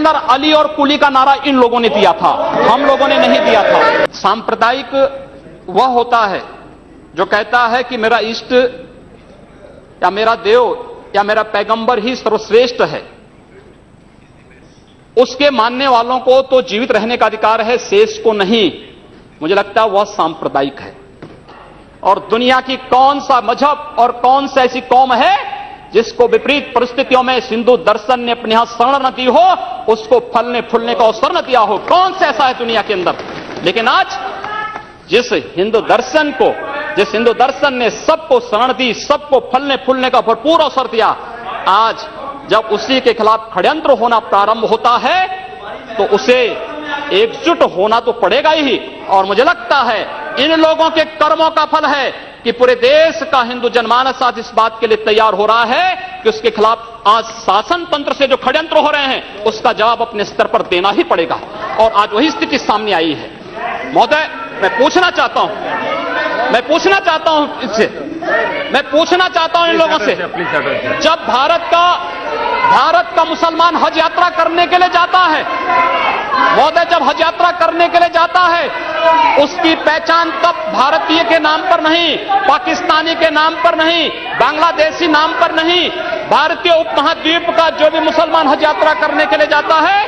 अंदर अली और कुली का नारा इन लोगों ने दिया था, हम लोगों ने नहीं दिया था। सांप्रदायिक वह होता है जो कहता है कि मेरा इष्ट या मेरा देव या मेरा पैगंबर ही सर्वश्रेष्ठ है। उसके मानने वालों को तो जीवित रहने का अधिकार है, शेष को नहीं। मुझे लगता है वह सांप्रदायिक है। और दुनिया की कौन सा मजहब और कौन सा ऐसी कौम है जिसको विपरीत परिस्थितियों में हिंदू दर्शन ने अपने यहां शरण न दी हो, उसको फलने फूलने का अवसर न दिया हो? कौन सा ऐसा है दुनिया के अंदर? लेकिन आज जिस हिंदू दर्शन ने सबको शरण दी, सबको फलने फूलने का भरपूर अवसर दिया, आज जब उसी के खिलाफ षड्यंत्र होना प्रारंभ होता है तो उसे एकजुट होना तो पड़ेगा ही। और मुझे लगता है इन लोगों के कर्मों का फल है कि पूरे देश का हिंदू जनमानस आज इस बात के लिए तैयार हो रहा है कि उसके खिलाफ आज शासन तंत्र से जो षड्यंत्र हो रहे हैं उसका जवाब अपने स्तर पर देना ही पड़ेगा। और आज वही स्थिति सामने आई है। महोदय, मैं पूछना चाहता हूं इन लोगों से, जब भारत का मुसलमान हज यात्रा करने के लिए जाता है, महोदय, जब हज यात्रा करने के लिए जाता है उसकी पहचान तब भारतीय के नाम पर नहीं, पाकिस्तानी के नाम पर नहीं, बांग्लादेशी नाम पर नहीं, भारतीय उपमहाद्वीप का जो भी मुसलमान हज यात्रा करने के लिए जाता है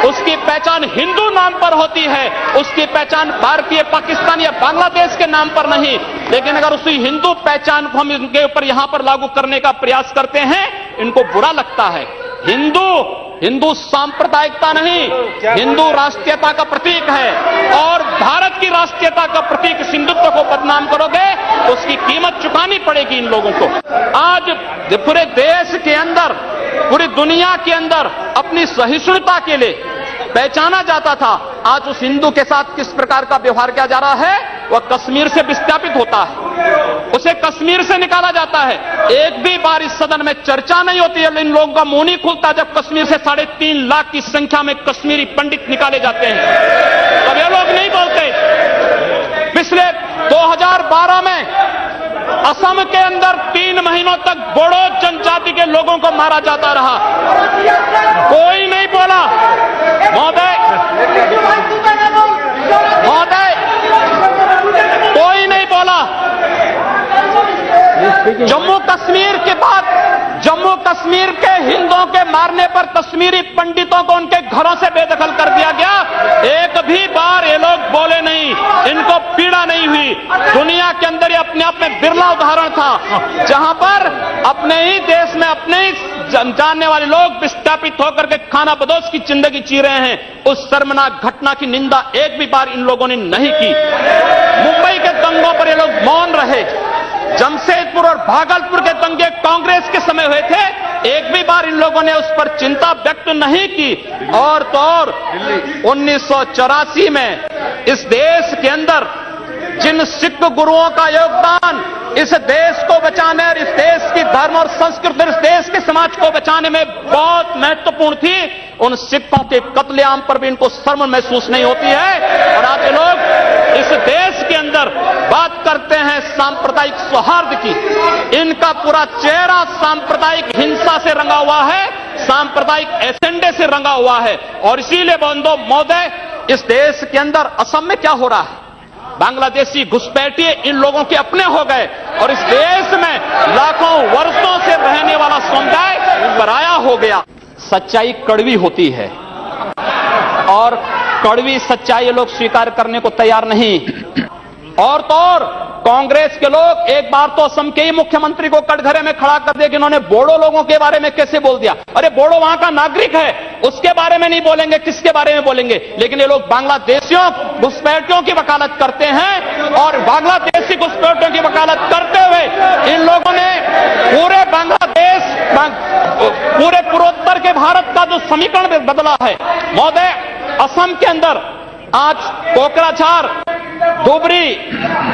उसकी पहचान हिंदू नाम पर होती है, उसकी पहचान भारतीय, पाकिस्तानी या बांग्लादेश के नाम पर नहीं। लेकिन अगर उसी हिंदू पहचान को हम इनके ऊपर यहां पर लागू करने का प्रयास करते हैं, इनको बुरा लगता है। हिंदू सांप्रदायिकता नहीं, हिंदू राष्ट्रीयता का प्रतीक है। और भारत की राष्ट्रीयता का प्रतीक हिंदुत्व को बदनाम करोगे तो उसकी कीमत चुकानी पड़ेगी इन लोगों को। आज पूरे देश के अंदर, पूरी दुनिया के अंदर अपनी सहिष्णुता के लिए पहचाना जाता था, आज उस हिंदू के साथ किस प्रकार का व्यवहार किया जा रहा है, वह कश्मीर से विस्थापित होता है, उसे कश्मीर से निकाला जाता है। एक भी बार इस सदन में चर्चा नहीं होती है, इन लोगों का मुंह नहीं खुलता जब कश्मीर से 3.5 लाख की संख्या में कश्मीरी पंडित निकाले जाते हैं, तब ये लोग नहीं बोलते। पिछले 2012 में असम के अंदर 3 महीनों तक बोडो जनजाति के लोगों को मारा जाता रहा, कोई नहीं बोला। महोदय, कोई नहीं बोला। जम्मू कश्मीर के बाद जम्मू कश्मीर के हिंदुओं के मारने पर कश्मीरी पंडितों को उनके घरों से बेदखल कर दिया गया। एक भी बार ये लोग बोले नहीं, इनको पीड़ा नहीं हुई। दुनिया के अंदर ये अपने आप में बिरला उदाहरण था जहां पर अपने ही देश में अपने ही जानने वाले लोग विस्थापित होकर के खाना बदोश की जिंदगी जी रहे हैं। उस शर्मनाक घटना की निंदा एक भी बार इन लोगों ने नहीं की। मुंबई के दंगों पर ये लोग मौन रहे। जमशेदपुर और भागलपुर के दंगे कांग्रेस के समय हुए थे, एक भी बार इन लोगों ने उस पर चिंता व्यक्त नहीं की। और तो और 1984 में इस देश के अंदर जिन सिख गुरुओं का योगदान इस देश को बचाने और इस देश की धर्म और संस्कृति और इस देश के समाज को बचाने में बहुत महत्वपूर्ण थी, उन सिखों के कत्लेआम पर भी इनको शर्म महसूस नहीं होती है। और आज ये लोग इस देश के अंदर बात करते हैं सांप्रदायिक सौहार्द की, इनका पूरा चेहरा सांप्रदायिक हिंसा से रंगा हुआ है, सांप्रदायिक एजेंडे से रंगा हुआ है। और इसीलिए बंधु महोदय, इस देश के अंदर असम में क्या हो रहा है, बांग्लादेशी घुसपैठिए इन लोगों के अपने हो गए और इस देश में लाखों वर्षों से रहने वाला समुदाय पराया हो गया। सच्चाई कड़वी होती है और कड़वी सच्चाई ये लोग स्वीकार करने को तैयार नहीं। और तो और कांग्रेस के लोग एक बार तो असम के ही मुख्यमंत्री को कटघरे में खड़ा कर दिया कि इन्होंने बोडो लोगों के बारे में कैसे बोल दिया। अरे बोडो वहां का नागरिक है, उसके बारे में नहीं बोलेंगे, किसके बारे में बोलेंगे? लेकिन ये लोग बांग्लादेशियों घुसपैठियों की वकालत करते हैं और बांग्लादेशी घुसपैठियों की वकालत करते हुए इन लोगों ने पूरे बांग्लादेश, पूरे पूर्वोत्तर के भारत का जो समीकरण बदला है। महोदय, असम के अंदर आज कोकराझार, धुबरी,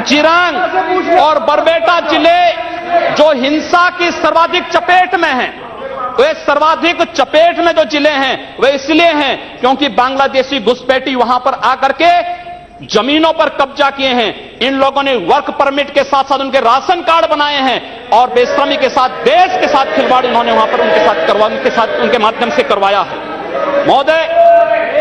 चिरांग और बरबेटा जिले जो हिंसा की सर्वाधिक चपेट में हैं, वे सर्वाधिक चपेट में जो जिले हैं वे इसलिए हैं क्योंकि बांग्लादेशी घुसपैठी वहां पर आकर के जमीनों पर कब्जा किए हैं। इन लोगों ने वर्क परमिट के साथ साथ उनके राशन कार्ड बनाए हैं और बेशर्मी के साथ देश के साथ खिलवाड़ उन्होंने वहां पर उनके साथ उनके माध्यम से करवाया है। महोदय,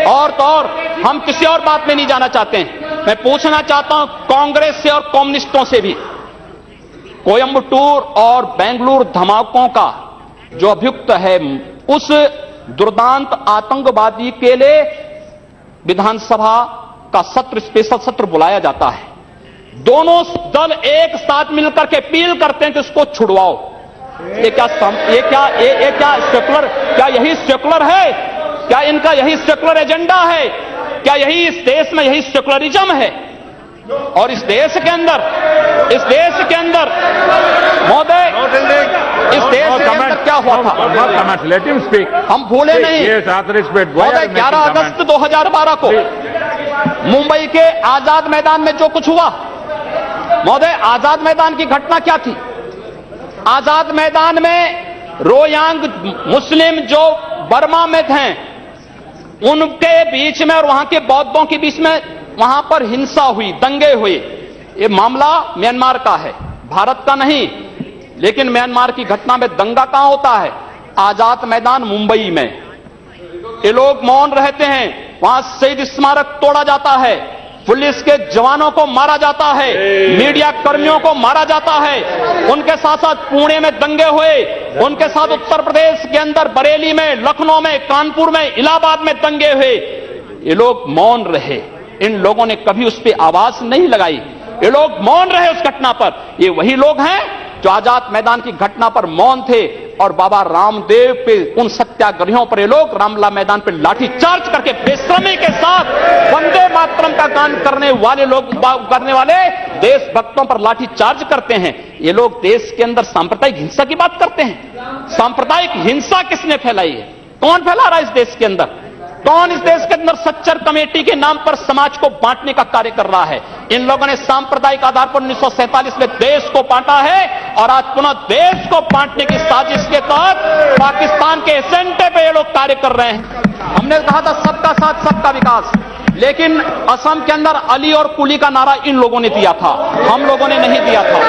और तो और हम किसी और बात में नहीं जाना चाहते हैं। मैं पूछना चाहता हूं कांग्रेस से और कम्युनिस्टों से भी, कोयंबटूर और बेंगलुरु धमाकों का जो अभियुक्त है, उस दुर्दांत आतंकवादी के लिए विधानसभा का सत्र, स्पेशल सत्र बुलाया जाता है। दोनों दल एक साथ मिलकर के अपील करते हैं कि उसको छुड़वाओ। ये क्या सेकुलर, क्या यही सेकुलर है? क्या इनका यही सेकुलर एजेंडा है? क्या यही इस देश में यही सेकुलरिज्म है? और इस देश के अंदर महोदय, इस देश के अंदर क्या हुआ था? Let him speak. हम भूले नहीं महोदय। 11 अगस्त 2012 को मुंबई के आजाद मैदान में जो कुछ हुआ, महोदय, आजाद मैदान की घटना क्या थी? आजाद मैदान में रोयांग मुस्लिम जो बर्मा में थे, उनके बीच में और वहां के बौद्धों के बीच में वहां पर हिंसा हुई, दंगे हुए। ये मामला म्यांमार का है, भारत का नहीं। लेकिन म्यांमार की घटना में दंगा कहां होता है? आजाद मैदान मुंबई में। ये लोग मौन रहते हैं, वहां शहीद स्मारक तोड़ा जाता है, पुलिस के जवानों को मारा जाता है, मीडिया कर्मियों को मारा जाता है। उनके साथ साथ पुणे में दंगे हुए, उनके साथ उत्तर प्रदेश के अंदर बरेली में, लखनऊ में, कानपुर में, इलाहाबाद में दंगे हुए। ये लोग मौन रहे, इन लोगों ने कभी उस पर आवाज नहीं लगाई। ये लोग मौन रहे उस घटना पर। ये वही लोग हैं जो आजाद मैदान की घटना पर मौन थे और बाबा रामदेव पे, उन सत्याग्रहियों पर ये लोग रामलला मैदान पे लाठी चार्ज करके बेशर्मी के साथ वंदे मातरम का गान करने वाले देशभक्तों पर लाठी चार्ज करते हैं। ये लोग देश के अंदर सांप्रदायिक हिंसा की बात करते हैं। सांप्रदायिक हिंसा किसने फैलाई है? कौन फैला रहा है इस देश के अंदर? कौन इस देश के अंदर सच्चर कमेटी के नाम पर समाज को बांटने का कार्य कर रहा है? इन लोगों ने सांप्रदायिक आधार पर 1947 में देश को बांटा है और आज पुनः देश को बांटने की साजिश के तहत पाकिस्तान के एजेंडे पे ये लोग कार्य कर रहे हैं। हमने कहा था सबका साथ सबका विकास, लेकिन असम के अंदर अली और कुली का नारा इन लोगों ने दिया था, हम लोगों ने नहीं दिया था।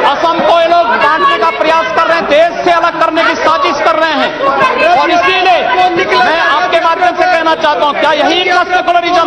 असम को ये लोग बांटने का प्रयास कर रहे हैं, देश से अलग करने की साजिश कर रहे हैं। और इसीलिए मैं आपके माध्यम से कहना चाहता हूं, क्या यही इनका सेकुलरिज्म है?